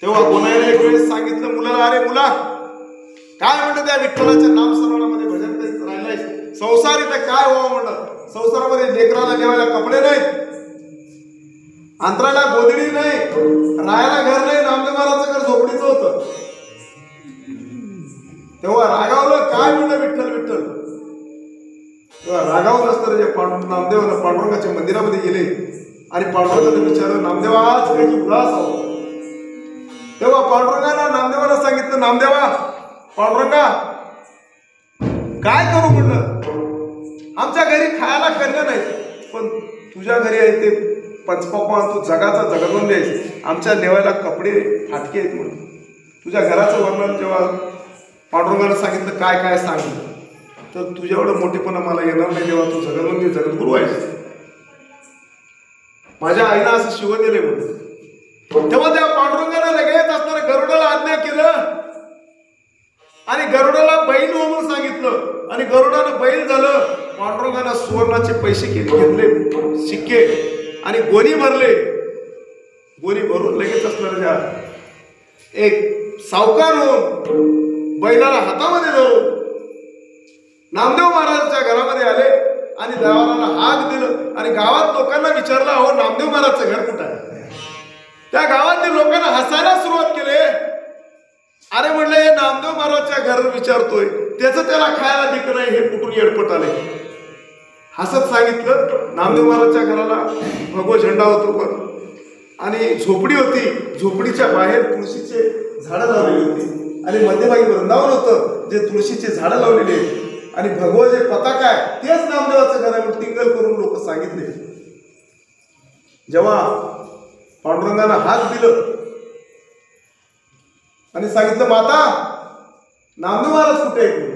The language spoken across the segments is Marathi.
तेव्हा कोणाला एक वेळेस सांगितलं मुलाला, अरे मुला काय म्हणतं त्या विठ्ठलाच्या नामस्मरणामध्ये भजन करीत राहिलाय, संसार इथं काय व्हावं म्हणलं, संसारामध्ये लेकराला जेवायला कपडे नाहीत, अंतराला गोधडी नाही, राहायला घर नाही, नामदेव महाराजचं घर झोपडीचं होतं. तेव्हा रागावलं, काय म्हणलं विठ्ठल विठ्ठल. तेव्हा रागावलं असतं जे नामदेवानं पांडुरंगाच्या मंदिरामध्ये गेले आणि पांडुरंगाने विचारलं, नामदेवा आज काही उदास आहो. तेव्हा पांडुरंगाला नामदेवाला सांगितलं, नामदेवा पांडुरंगा काय करू म्हणलं, आमच्या घरी खायला करणं नाही, पण तुझ्या घरी आहे ते पंचपापा, तू जगाचा जगदवंद आहेस, आमच्या देवाला कपडे फाटके आहेत म्हणून. तुझ्या घराचं वर्णन जेव्हा पांडुरंगानं सांगितलं काय काय सांगितलं, तर तुझ्या एवढं मोठेपणा मला येणार नाही, जेव्हा तू जगदवंदी जगद्गुरू आहेस. माझ्या आईनं असं शिव दिले म्हणून. तेव्हा त्या पांडुरंगानं लगेच असणाऱ्या गरुडाला आज्ञा केलं आणि गरुडाला बैल हो म्हणून सांगितलं आणि गरुडानं बैल झालं. पांडुरंगानं सुवर्णाचे पैसे घेतले, शिक्के, आणि गोणी भरले. गोणी भरून लगेच असणाऱ्या एक सावकार होऊन बैलाला हातामध्ये धरून नामदेव महाराजांच्या घरामध्ये आले आणि देवाला हाक दिलं आणि गावात लोकांना विचारलं, अहो नामदेव महाराजचं घर कुठं आहे. त्या गावातील लोकांना हसायला सुरुवात केली. अरे म्हणलं, हे नामदेव महाराजच्या घर विचारतोय, त्याचं त्याला खायला दिक नाही, हे कुठून येडपट आले. हसत सांगितलं, नामदेव महाराजच्या घराला भगवा झेंडा होतो वर आणि झोपडी होती, झोपडीच्या बाहेर तुळशीचे झाडं लावलेली होती आणि मध्यभागी वृंदावन होतं जे तुळशीचे झाडं लावलेले आणि भगवा जे पताका आहे तेच नामदेवाचं घर आहे टिंगल करून लोक सांगितले. जेव्हा पांडुरंगानं हात दिलं आणि सांगितलं, माता नामदेव महाराज कुठे आहे.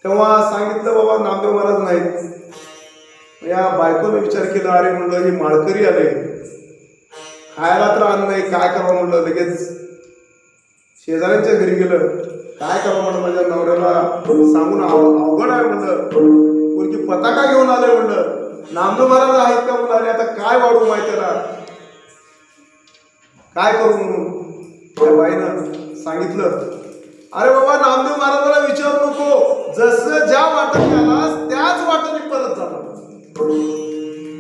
तेव्हा सांगितलं, बाबा नामदेव महाराज नाहीत. या बायकोनं विचार केला, अरे म्हणलं हे माळकरी आले, खायला तर अन्न नाही, काय करावं म्हणलं. लगेच शेजाऱ्यांच्या घरी गेलं, काय करावं म्हणलं, माझ्या नवऱ्याला सांगून अवघड आहे म्हणलं, कोणती पताका घेऊन आले म्हणलं, नामदेव महाराज आहेत का म्हणून आले, आता काय वाढू माहिती त्याला, काय करू म्हणून. त्या बाईनं सांगितलं, अरे बाबा नामदेव महाराजाला विचारू नको, जसं ज्या वाटेने आलास त्याच वाटेने परत जाणार.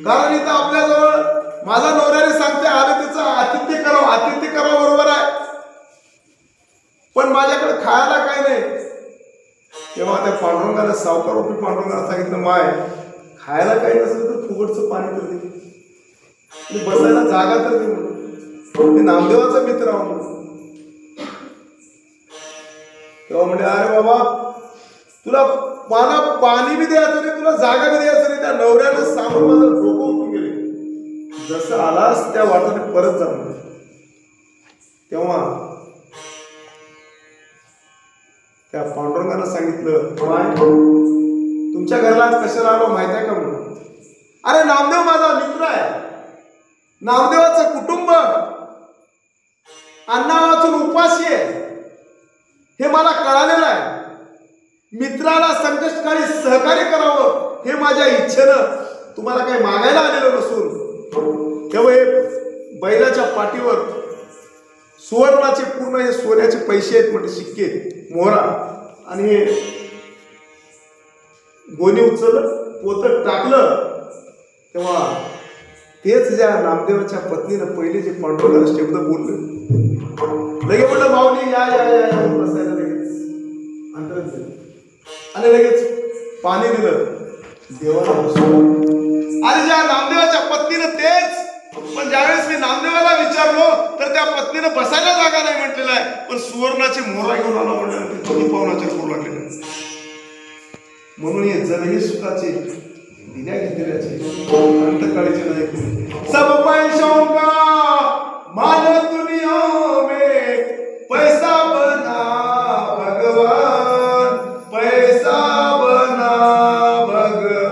कारण इथं आपल्याजवळ माझा नवऱ्याने सांगते, आले त्याचं आतिथ्य करावं, आतिथ्य करावं बरोबर आहे, पण माझ्याकडे खायला काय नाही. तेव्हा त्या पांडुरंगाला, सावकार रूपी पांडुरंगाला सांगितलं, माय खायला काही नसेल तर फुगडचं पाणी तर दे, बसायला जागा तर दे म्हणून, मी नामदेवाचा मित्र आहो म्हणून. तेव्हा म्हणजे, अरे बाबा तुला मला पाणी बी द्यायचं नाही, तुला जागा बी द्यायचं नाही. त्या नवऱ्यानं सांगून माझं डोकं उठून गेले, जसं आलास त्या वाटेने परत जा. तेव्हा त्या पांडुरंगानं सांगितलं, तुमच्या घरला कशाला आलो माहिती आहे का म्हणून. अरे नामदेव माझा मित्र आहे, नामदेवाचं कुटुंब अन्ना वाचून उपाशी आहे हे मला कळालेलं आहे. मित्राला संकटकाळी सहकार्य करावं हे माझ्या इच्छेनं तुम्हाला काही मागायला आलेलं नसून, तेव्हा हे बैलाच्या पाठीवर सुवर्णाचे पूर्ण हे सोन्याचे पैसे आहेत म्हणजे शिक्के, मोहरा, आणि हे गोणी उचललं, पोतं टाकलं. तेव्हा तेच ज्या नामदेवाच्या पत्नीनं पहिले जे पांडुरंगाला शब्द बोलले, लगे म्हटलं, माऊली या या या बसायला लगेच अंतरात दिलं आणि लगेच पाणी दिलं, देवाला बसवलं. आणि ज्या नामदेवाच्या पत्नीनं तेच, पण ज्यावेळेस मी नामदेवाला विचारलो तर त्या पत्नीनं बसायला जागा नाही म्हटलेलं आहे, पण सुवर्णाची मोहरा घेऊन आला म्हणलं, दोन्ही पावनाचे करू लागलेले. म्हणून हे जगही सुखाचे, दिल्या घेतल्याचे, अंतकाळीचे नाही. सब पैसों का मान दुनिया में पैसा बना भगवान, पैसा बना भगवान.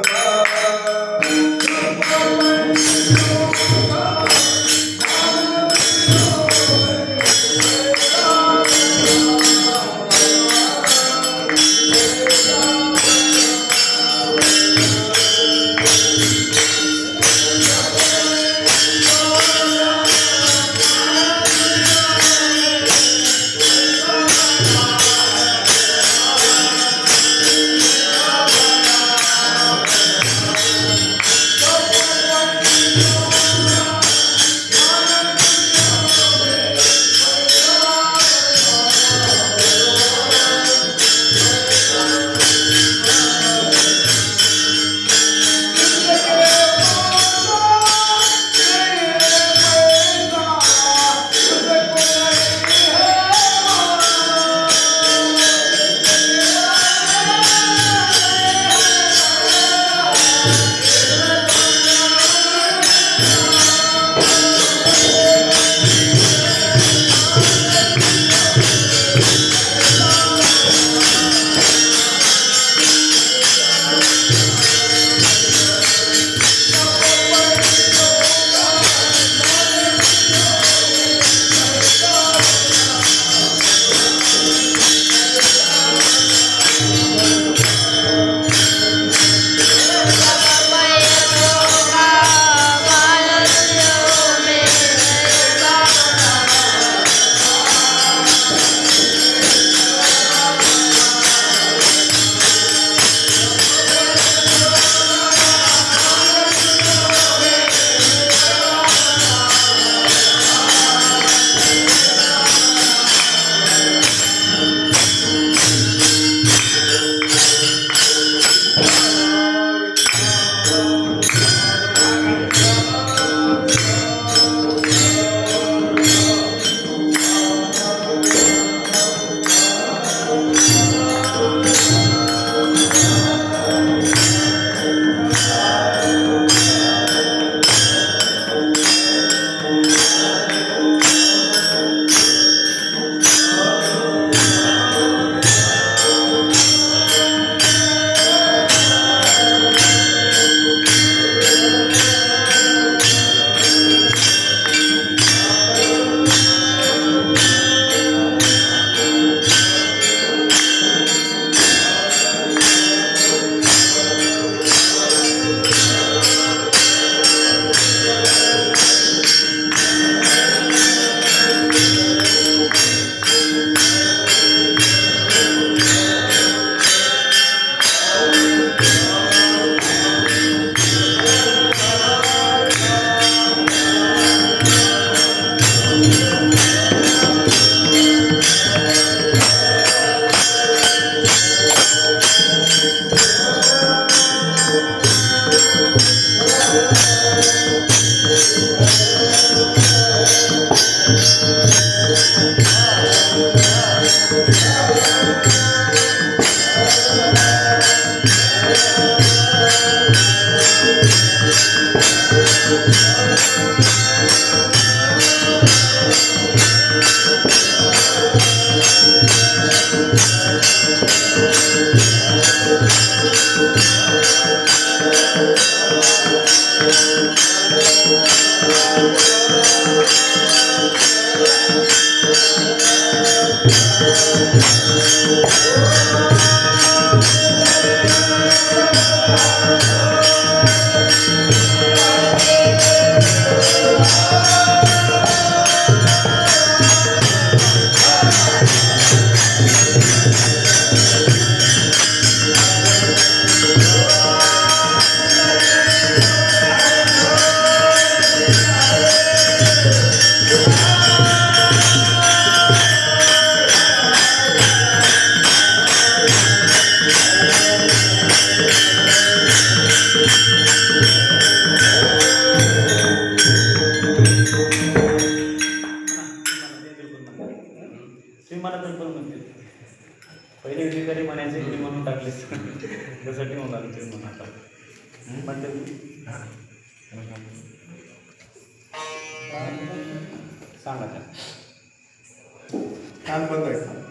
पहिले अधिकारी म्हणायचे की म्हणून टाकले त्यासाठी होणार ते म्हणा सांगा छान बंद आहे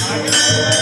Thank you.